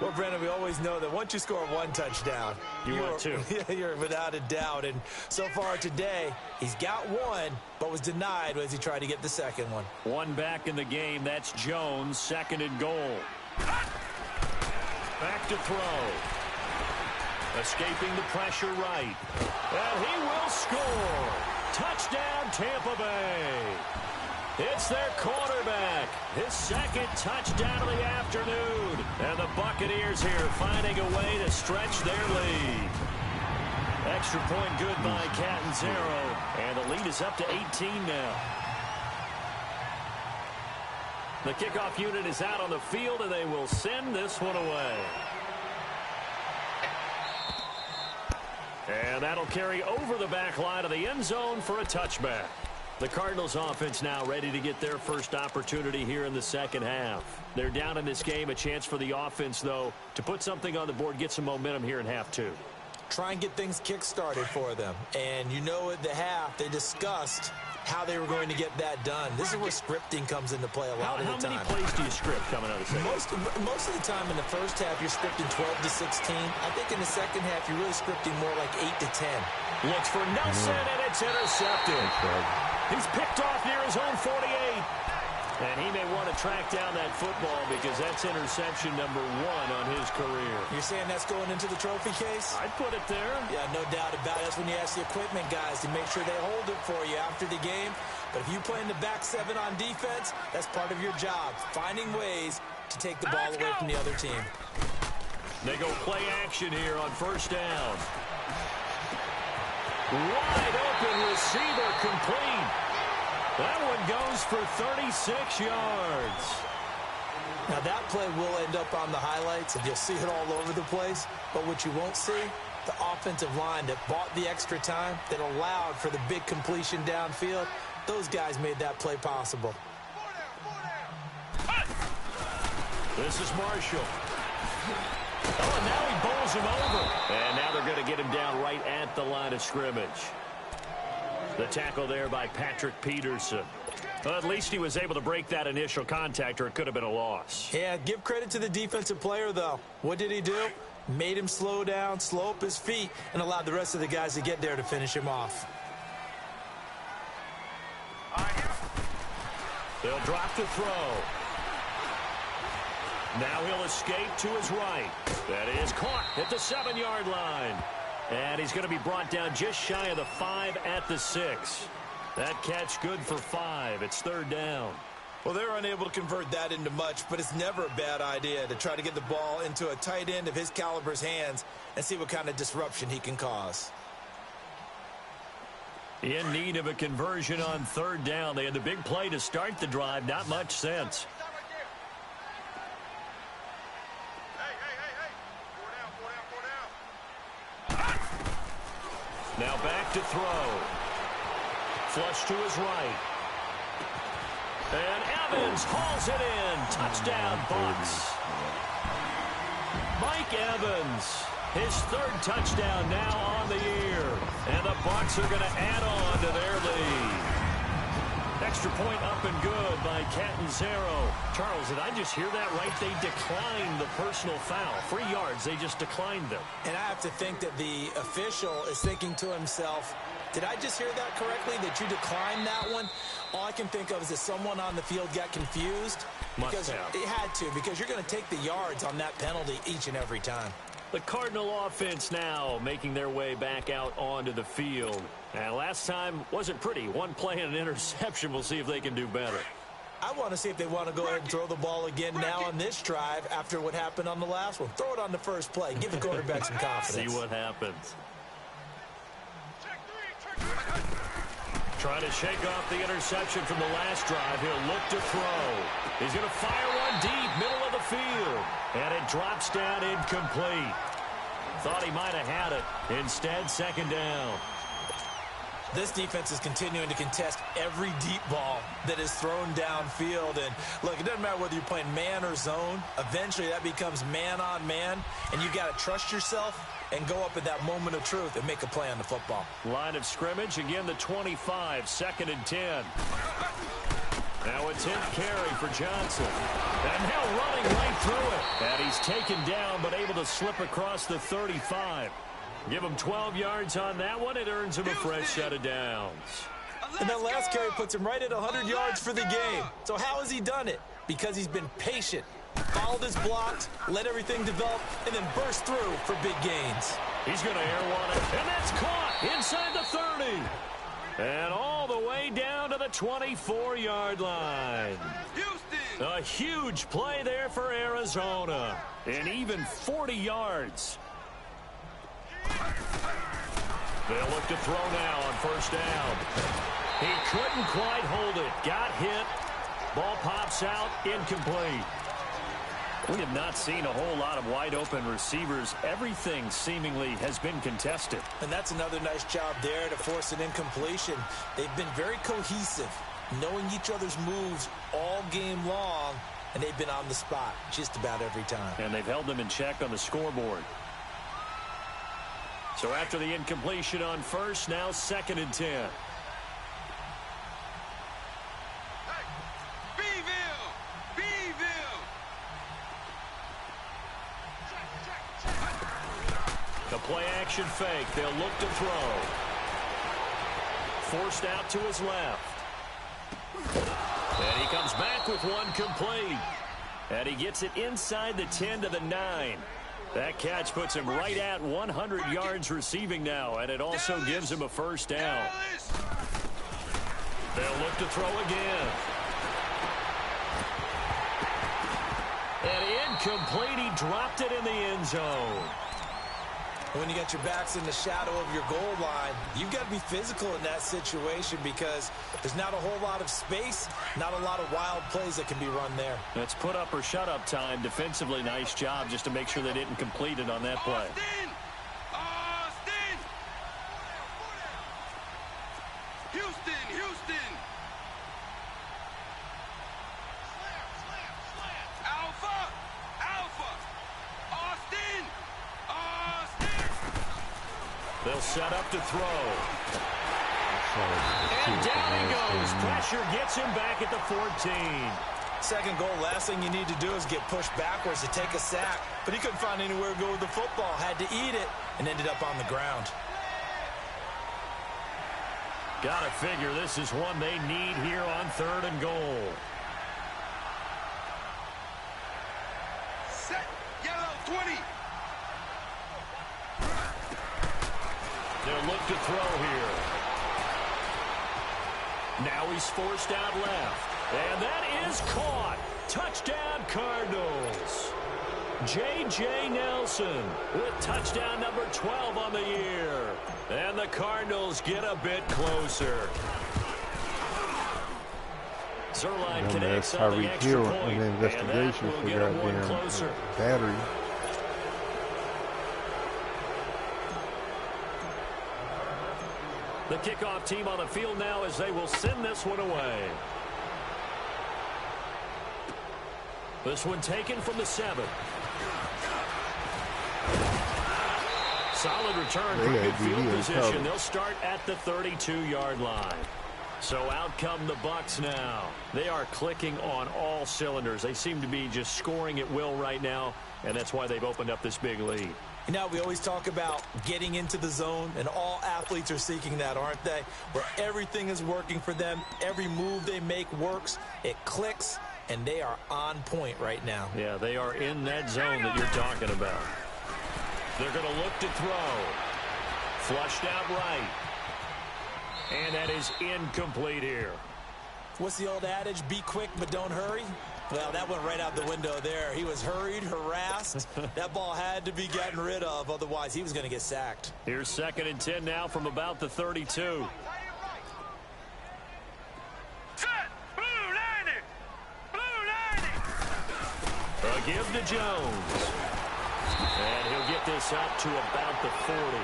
Well, Brandon, we always know that once you score 1 touchdown, you're 2. You're without a doubt. And so far today, he's got 1, but was denied as he tried to get the 2nd one. 1 back in the game. That's Jones, 2nd and goal. Back to throw. Escaping the pressure right. And he will score. Touchdown, Tampa Bay. It's their quarterback. His 2nd touchdown of the afternoon. And the Buccaneers here finding a way to stretch their lead. Extra point good by Catanzaro. And the lead is up to 18 now. The kickoff unit is out on the field, and they will send this one away. And that'll carry over the back line of the end zone for a touchback. The Cardinals offense now ready to get their first opportunity here in the 2nd half. They're down in this game. A chance for the offense, though, to put something on the board, get some momentum here in half 2. Try and get things kick-started for them. And you know at the half, they discussed how they were going to get that done. This is where scripting comes into play a lot of the time. How many plays do you script coming out of the 2nd? Most of the time in the first half, you're scripting 12 to 16. I think in the 2nd half, you're really scripting more like 8 to 10. Looks for Nelson, and it's intercepted. He's picked off near his own 48. And he may want to track down that football because that's interception number 1 on his career. You're saying that's going into the trophy case? I'd put it there. Yeah, no doubt about it. That's when you ask the equipment guys to make sure they hold it for you after the game. But if you play in the back 7 on defense, that's part of your job, finding ways to take the ball away from the other team. They go play action here on 1st down. Wide open receiver complete. That one goes for 36 yards. Now that play will end up on the highlights, and you'll see it all over the place. But what you won't see, the offensive line that bought the extra time, that allowed for the big completion downfield, those guys made that play possible. This is Marshall. Oh, and now he bowls him over. And now they're going to get him down right at the line of scrimmage. The tackle there by Patrick Peterson. Well, at least he was able to break that initial contact, or it could have been a loss. Yeah, give credit to the defensive player, though. What did he do? Made him slow down, slow up his feet, and allowed the rest of the guys to get there to finish him off. They'll drop to throw. Now he'll escape to his right. That is caught at the 7-yard line. And he's going to be brought down just shy of the 5 at the 6. That catch good for 5. It's 3rd down. Well, they're unable to convert that into much, but it's never a bad idea to try to get the ball into a tight end of his caliber's hands and see what kind of disruption he can cause. In need of a conversion on 3rd down. They had the big play to start the drive. Not much sense. Now back to throw. Flush to his right. And Evans hauls it in. Touchdown, Bucs. Mike Evans, his 3rd touchdown now on the year. And the Bucs are going to add on to their lead. Extra point up and good by Catanzaro. Charles, did I just hear that right? They declined the personal foul. 3 yards, they just declined them. And I have to think that the official is thinking to himself, did I just hear that correctly, that you declined that one? All I can think of is that someone on the field got confused. Because it had to, because you're going to take the yards on that penalty each and every time. The Cardinal offense now making their way back out onto the field. And last time wasn't pretty. One play and an interception. We'll see if they can do better. I want to see if they want to go ahead and throw the ball again now on this drive after what happened on the last one. Throw it on the first play. Give the quarterback some confidence. See what happens. Trying to shake off the interception from the last drive. He'll look to throw. He's going to fire one deep, middle of the field. And it drops down incomplete. Thought he might have had it. Instead, 2nd down. This defense is continuing to contest every deep ball that is thrown downfield. And, look, it doesn't matter whether you're playing man or zone. Eventually, that becomes man on man. And you've got to trust yourself and go up at that moment of truth and make a play on the football. Line of scrimmage, again the 25, 2nd and 10. Now a 10th carry for Johnson. And Hill running right through it. And he's taken down but able to slip across the 35. Give him 12 yards on that one. It earns him a fresh set of downs. And that last carry puts him right at 100 yards for the game. So how has he done it? Because he's been patient. Followed his blocks, let everything develop, and then burst through for big gains. He's going to air one it, and that's caught inside the 30. And all the way down to the 24-yard line. Houston. A huge play there for Arizona. And even 40 yards. They'll look to throw now on 1st down. He couldn't quite hold it. Got hit. Ball pops out. Incomplete. We have not seen a whole lot of wide-open receivers. Everything seemingly has been contested. And that's another nice job there to force an incompletion. They've been very cohesive, knowing each other's moves all game long, and they've been on the spot just about every time. And they've held them in check on the scoreboard. So after the incompletion on 1st, now 2nd and 10. The play-action fake. They'll look to throw. Forced out to his left. And he comes back with one complete. And he gets it inside the 10 to the 9. That catch puts him right at 100 yards receiving now, and it also gives him a 1st down. They'll look to throw again. And incomplete. He dropped it in the end zone. When you got your backs in the shadow of your goal line, you've got to be physical in that situation because there's not a whole lot of space, not a lot of wild plays that can be run there. That's put up or shut up time. Defensively, nice job just to make sure they didn't complete it on that play. Austin! Houston! Alpha! Austin! They'll set up to throw. And down he goes. Pressure gets him back at the 14. Second goal, last thing you need to do is get pushed backwards to take a sack. But he couldn't find anywhere to go with the football. Had to eat it and ended up on the ground. Gotta figure this is one they need here on 3rd and goal. Set. Yellow 20. They'll look to throw here. Now he's forced out left. And that is caught. Touchdown, Cardinals. J.J. Nelson with touchdown number 12 on the year. And the Cardinals get a bit closer. Zerline connects on the extra point. An investigation and that will for get him one goddamn closer. battery. The kickoff team on the field now as they will send this one away. This one taken from the 7. Solid return from midfield position. They'll start at the 32-yard line. So out come the Bucs now. They are clicking on all cylinders. They seem to be just scoring at will right now, and that's why they've opened up this big lead. You know, we always talk about getting into the zone, and all athletes are seeking that, aren't they? Where everything is working for them. Every move they make works. It clicks, and they are on point right now. Yeah, they are in that zone that you're talking about. They're going to look to throw. Flushed out right. And that is incomplete here. What's the old adage? Be quick, but don't hurry. Well, that went right out the window there. He was hurried, harassed. That ball had to be gotten rid of. Otherwise, he was going to get sacked. Here's 2nd and 10 now from about the 32. Set. Blue 90. Blue 90. A give to Jones. And he'll get this up to about the 40.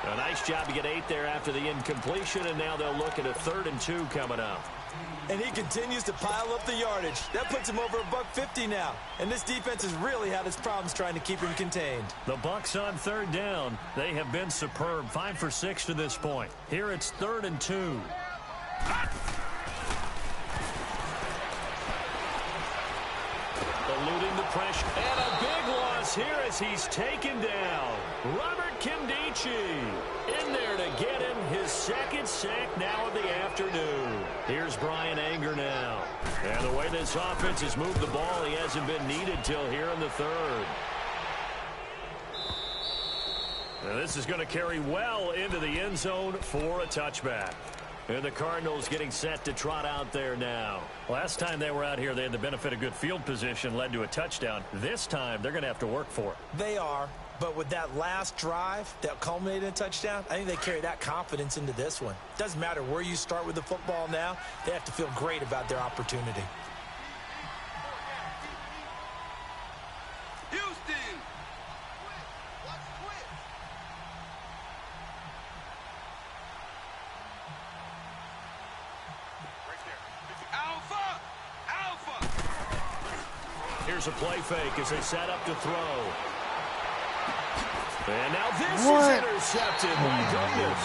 A nice job to get 8 there after the incompletion, and now they'll look at a 3rd and 2 coming up. And he continues to pile up the yardage. That puts him over $150 now. And this defense has really had its problems trying to keep him contained. The Bucs on 3rd down. They have been superb. 5 for 6 to this point. Here it's 3rd and 2. Eluding the pressure. And a big loss here as he's taken down. Robert Kimdichie in there to get him his 2nd sack now of the afternoon. Here's Brian Anger now. And the way this offense has moved the ball, he hasn't been needed till here in the 3rd. Now this is going to carry well into the end zone for a touchback. And the Cardinals getting set to trot out there now. Last time they were out here, they had the benefit of good field position, led to a touchdown. This time, they're going to have to work for it. They are, but with that last drive that culminated in a touchdown, I think they carry that confidence into this one. Doesn't matter where you start with the football now, they have to feel great about their opportunity. Houston. Alpha. Alpha. Here's a play fake as they set up to throw. And now this is intercepted. My goodness.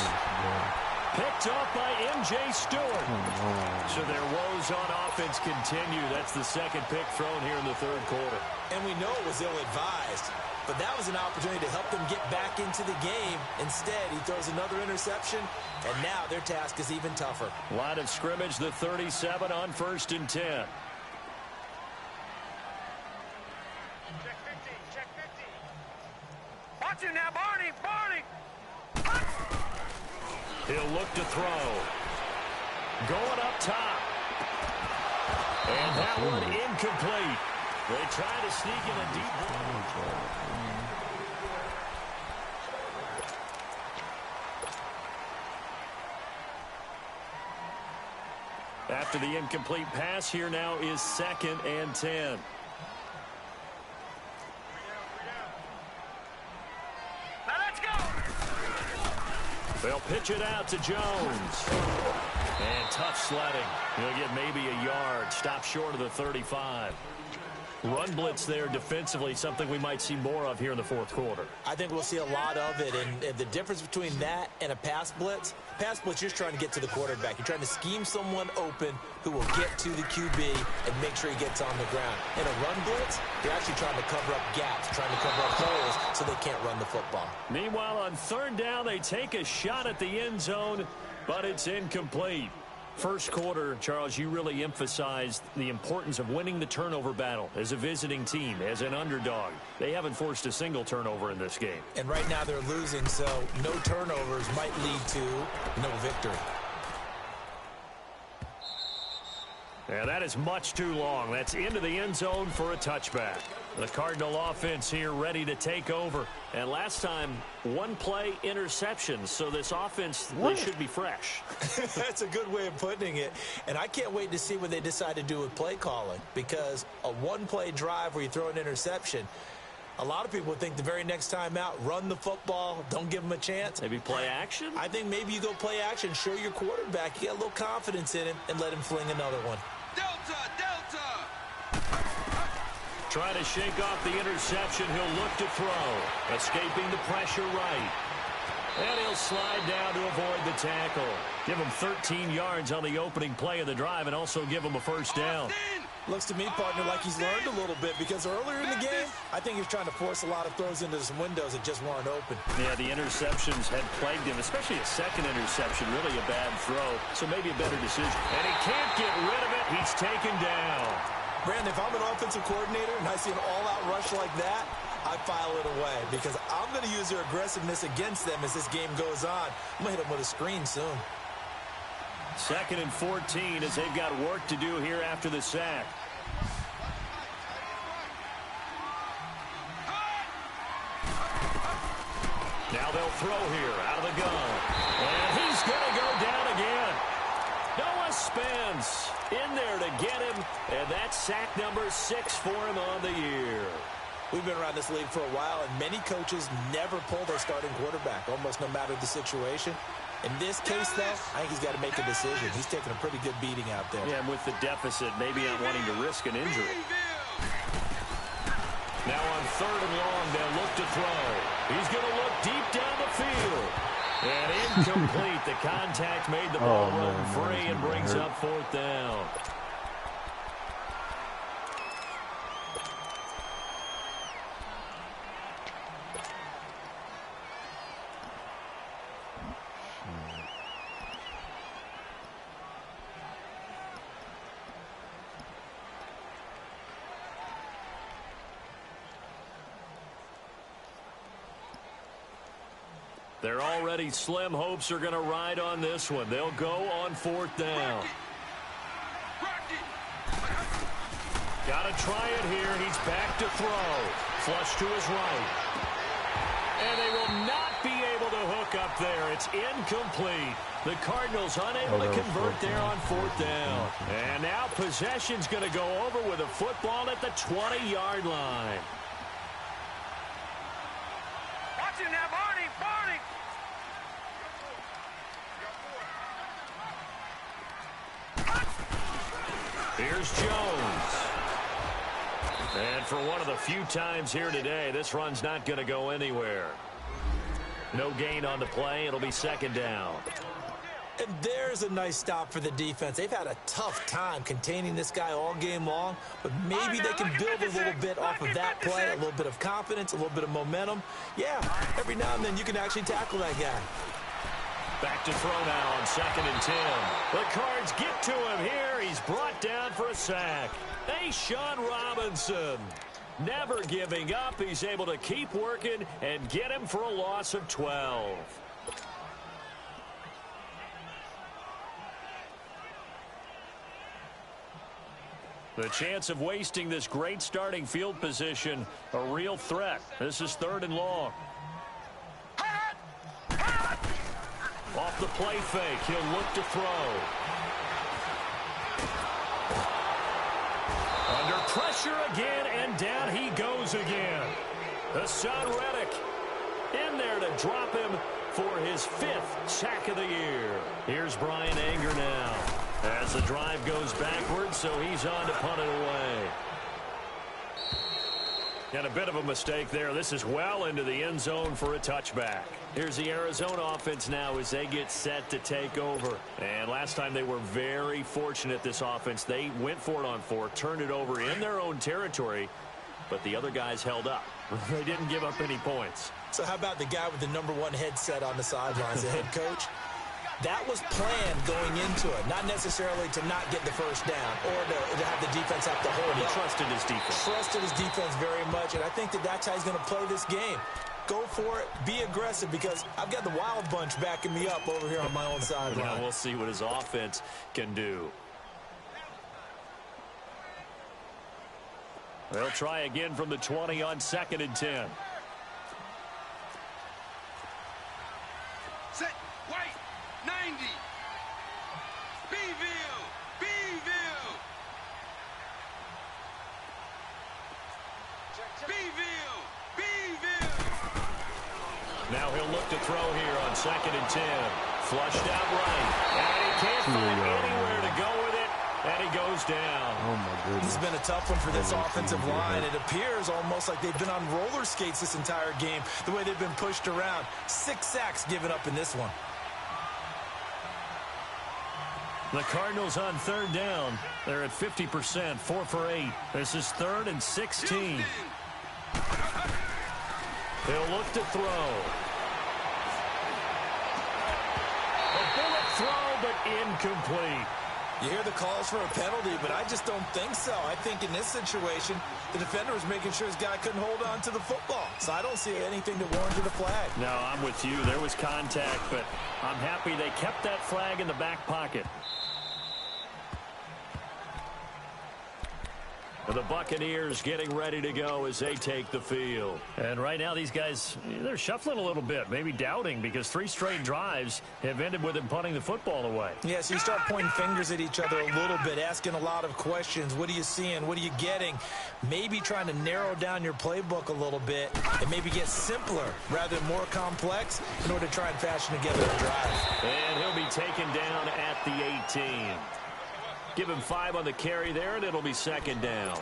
Picked off by M.J. Stewart. So their woes on offense continue. That's the 2nd pick thrown here in the 3rd quarter. And we know it was ill-advised, but that was an opportunity to help them get back into the game. Instead, he throws another interception, and now their task is even tougher. Line of scrimmage, the 37 on 1st and 10. Check 50. Check 50. Watch it now, Barney. Barney. He'll look to throw. Going up top. And that one incomplete. They try to sneak in a deep ball. After the incomplete pass, here now is 2nd and 10. Now let's go. They'll pitch it out to Jones. And tough sledding. He'll get maybe a yard. Stop short of the 35. Run blitz there defensively, something we might see more of here in the fourth quarter. I think we'll see a lot of it, and the difference between that and a pass blitz, you're trying to get to the quarterback. You're trying to scheme someone open who will get to the QB and make sure he gets on the ground. In a run blitz, you're actually trying to cover up gaps, trying to cover up holes so they can't run the football. Meanwhile, on third down, they take a shot at the end zone, but it's incomplete. First quarter, Charles, you really emphasized the importance of winning the turnover battle as a visiting team, as an underdog. They haven't forced a single turnover in this game. And right now they're losing, so no turnovers might lead to no victory. Yeah, that is much too long. That's into the end zone for a touchback. The Cardinal offense here ready to take over. And last time, one play interception. So this offense, they should be fresh. That's a good way of putting it. And I can't wait to see what they decide to do with play calling. Because a one-play drive where you throw an interception, a lot of people think the very next time out, run the football, don't give them a chance. Maybe play action? I think maybe you go play action, show your quarterback, you got a little confidence in him, and let him fling another one. Delta, Delta! Trying to shake off the interception. He'll look to throw. Escaping the pressure right. And he'll slide down to avoid the tackle. Give him 13 yards on the opening play of the drive and also give him a first down. Looks to me, partner, like he's learned a little bit because earlier in the game, I think he was trying to force a lot of throws into some windows that just weren't open. Yeah, the interceptions had plagued him, especially a second interception, really a bad throw. So maybe a better decision. And he can't get rid of it. He's taken down. Brandon, if I'm an offensive coordinator and I see an all-out rush like that, I file it away because I'm going to use their aggressiveness against them as this game goes on. I'm going to hit them with a screen soon. 2nd and 14 as they've got work to do here after the sack. Now they'll throw here out of the gun. And he's going to go down again. Noah Spence in there to get him. And that's sack number 6 for him on the year. We've been around this league for a while, and many coaches never pull their starting quarterback, almost no matter the situation. In this case, though, I think he's got to make a decision. He's taking a pretty good beating out there. Yeah, and with the deficit, maybe not wanting to risk an injury. Now on 3rd and long, they'll look to throw. He's going to look deep down the field. And incomplete. The contact made the ball run free and brings up 4th down. They're already slim hopes are going to ride on this one. They'll go on 4th down. Got to try it here. He's back to throw. Flush to his right. And they will not be able to hook up there. It's incomplete. The Cardinals unable to convert there on 4th down. And now possession's going to go over with a football at the 20-yard line. Watch him now, Barney! Barney! Here's Jones. And for one of the few times here today, this run's not going to go anywhere. No gain on the play. It'll be 2nd down. And there's a nice stop for the defense. They've had a tough time containing this guy all game long, but maybe they can build a little bit off of that play, a little bit of confidence, a little bit of momentum. Yeah, every now and then you can actually tackle that guy. Back to throw now on 2nd and 10. The Cards get to him here. He's brought down for a sack. Sean Robinson never giving up. He's able to keep working and get him for a loss of 12. The chance of wasting this great starting field position, a real threat. This is 3rd and long. Off the play fake, he'll look to throw. Under pressure again, and down he goes again. Hassan Reddick in there to drop him for his 5th sack of the year. Here's Brian Anger now. As the drive goes backwards, so he's on to punt it away. And a bit of a mistake there. This is well into the end zone for a touchback. Here's the Arizona offense now as they get set to take over. And last time they were very fortunate, this offense. They went for it on 4, turned it over in their own territory, but the other guys held up. They didn't give up any points. So how about the guy with the #1 headset on the sidelines, the head coach? That was planned going into it, not necessarily to not get the first down or to have the defense have to hold it. He trusted his defense. Trusted his defense very much, and I think that's how he's going to play this game. Go for it, be aggressive, because I've got the wild bunch backing me up over here on my own sideline. Now we'll see what his offense can do. They'll try again from the 20 on 2nd and 10. Set, white, 90. Beeville, Beeville. Beeville, Beeville. Now he'll look to throw here on 2nd and 10. Flushed out right. And he can't find anywhere to go with it. And he goes down. Oh, my goodness. This has been a tough one for this offensive line. It appears almost like they've been on roller skates this entire game, the way they've been pushed around. 6 sacks given up in this one. The Cardinals on 3rd down. They're at 50%, 4 for 8. This is 3rd and 16. He'll look to throw. A bullet throw, but incomplete. You hear the calls for a penalty, but I just don't think so. I think in this situation, the defender was making sure his guy couldn't hold on to the football. So I don't see anything that warranted a flag. No, I'm with you. There was contact, but I'm happy they kept that flag in the back pocket. The Buccaneers getting ready to go as they take the field. And right now these guys, they're shuffling a little bit, maybe doubting, because 3 straight drives have ended with them punting the football away. Yeah, so you start pointing fingers at each other a little bit, asking a lot of questions. What are you seeing? What are you getting? Maybe trying to narrow down your playbook a little bit and maybe get simpler rather than more complex in order to try and fashion together a drive. And he'll be taken down at the 18. Give him 5 on the carry there, and it'll be 2nd down.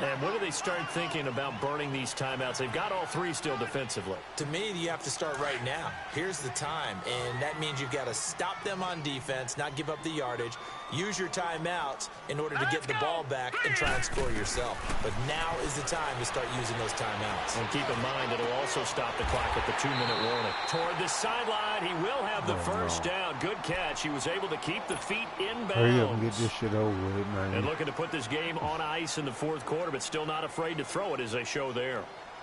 And when do they start thinking about burning these timeouts? They've got all 3 still defensively. To me, you have to start right now. Here's the time, and that means you've got to stop them on defense, not give up the yardage, use your timeouts in order to get the ball back and try and score yourself. But now is the time to start using those timeouts. And keep in mind, it'll also stop the clock at the 2-minute warning. Toward the sideline, he will have the first down. Good catch. He was able to keep the feet inbounds. Hurry up and get this shit over with, man. And looking to put this game on ice in the 4th quarter, but still not afraid to throw it as they show there.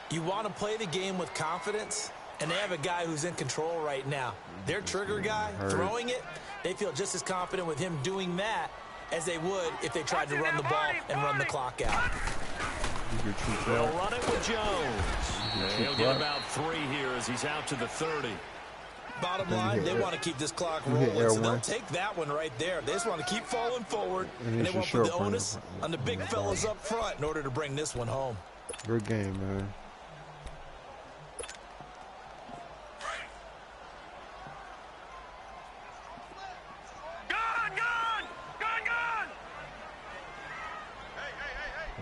You want to play the game with confidence, and they have a guy who's in control right now. Their trigger guy throwing it, they feel just as confident with him doing that as they would if they tried to run the ball and run the clock out. They'll run it with Jones. He'll get about 3 here as he's out to the 30. Bottom line, they want to keep this clock rolling, so they'll take that one right there. They just want to keep falling forward, and they want to put the onus on the big fellas up front in order to bring this one home. Good game, man.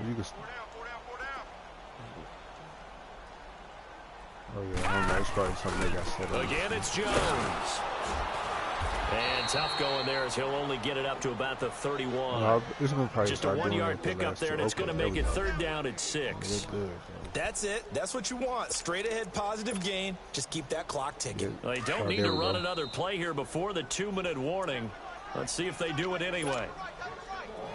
You can... Oh, yeah, I don't know. It's probably something they got set up. Again, it's Jones. And tough going there as he'll only get it up to about the 31. Just a 1-yard pickup there, and it's going to make it 3rd down at 6. Good, that's it. That's what you want. Straight ahead, positive gain. Just keep that clock ticking. They don't need to run another play here before the 2-minute warning. Let's see if they do it anyway.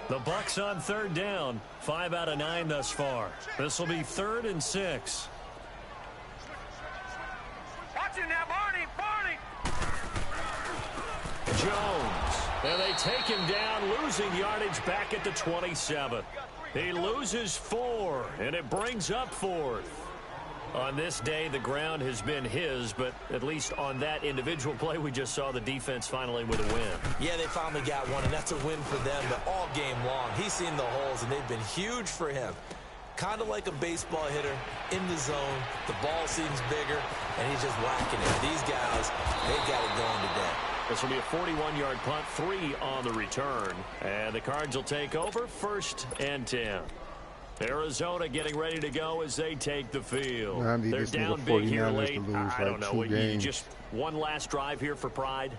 The Bucs on 3rd down. 5 out of 9 thus far. This will be 3rd and 6. Watch it now, Barney, Barney. Jones. And they take him down, losing yardage back at the 27. He loses 4, and it brings up 4th. On this day, the ground has been his, but at least on that individual play, we just saw the defense finally with a win. Yeah, they finally got one, and that's a win for them, but all game long, he's seen the holes, and they've been huge for him. Kind of like a baseball hitter in the zone. The ball seems bigger, and he's just whacking it. These guys, they got it going today. This will be a 41-yard punt, 3 on the return. And the Cards will take over 1st and 10. Arizona getting ready to go as they take the field. I need They're this down nigga big here 49ers late. to lose I don't know. like 2 You games. just one last drive here for pride.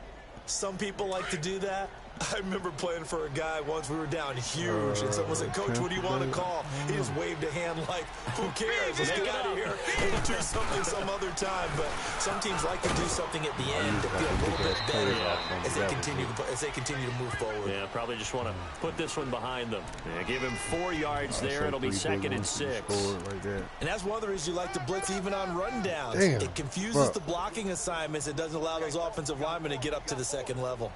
Some people like to do that. I remember playing for a guy once. We were down huge, and someone said, "Coach, what do you want to call?" He just waved a hand like, "Who cares? Let's get out of here and do something some other time." But some teams like to do something at the end to feel a little bit better as they continue to move forward. Yeah, probably just want to put this one behind them. Yeah, give him 4 yards there. It'll be 2nd and 6. Like that. And that's one of the reasons you like to blitz even on rundowns. Damn, It confuses fuck. the blocking assignments. It doesn't allow those offensive linemen to get up to the second level.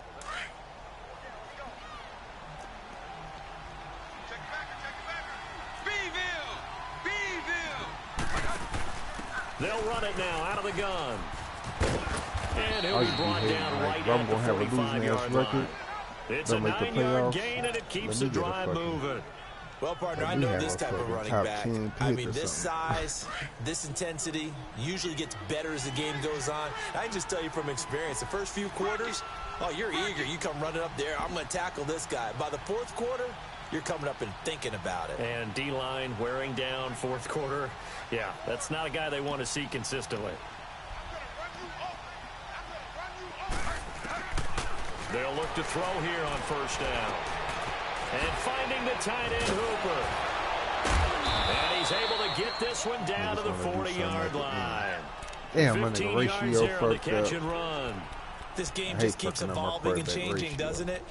They'll run it now out of the gun. And he'll I be used to be brought hating, down like, right I'm at gonna the have a losing ass 45-yard record. line. It's a Don't make the 9-yard playoffs. gain, and it keeps the Let me get a drive fucking- moving. Well, partner, I Like, we know have this a type of fucking running top back. 10 I pick mean, or this something. size, this intensity usually gets better as the game goes on. I can just tell you from experience, the first few quarters, oh, you're eager. You come running up there. I'm going to tackle this guy. By the fourth quarter, you're coming up and thinking about it. And D-line wearing down fourth quarter. Yeah, that's not a guy they want to see consistently. They'll look to throw here on first down. And finding the tight end Hooper. And he's able to get this one down to the 40-yard line. Damn, my 15 nigga yards ratio there on the fucked catch up. and run. This game I just hate keeps fucking up my evolving and quarterback changing, ratio. doesn't it?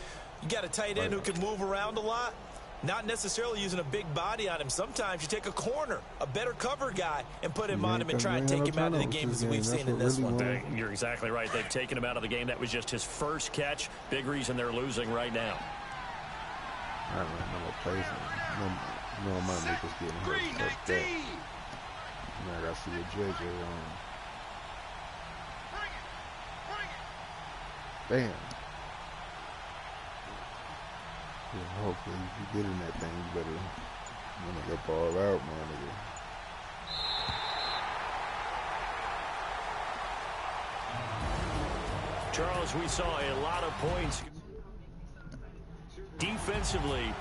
You got a tight end who can move around a lot. Not necessarily using a big body on him. Sometimes you take a corner, a better cover guy, and put him on him and try and take him out of the game as we've seen in this one. You're exactly right. They've taken him out of the game. That was just his first catch. Big reason they're losing right now. I don't know what plays. No, my niggas getting hurt. Fuck that. Now I gotta see what JJ on. Damn. Yeah, hopefully if you get in that thing, you better get the ball out, my nigga. Charles, we saw a lot of points. Defensively,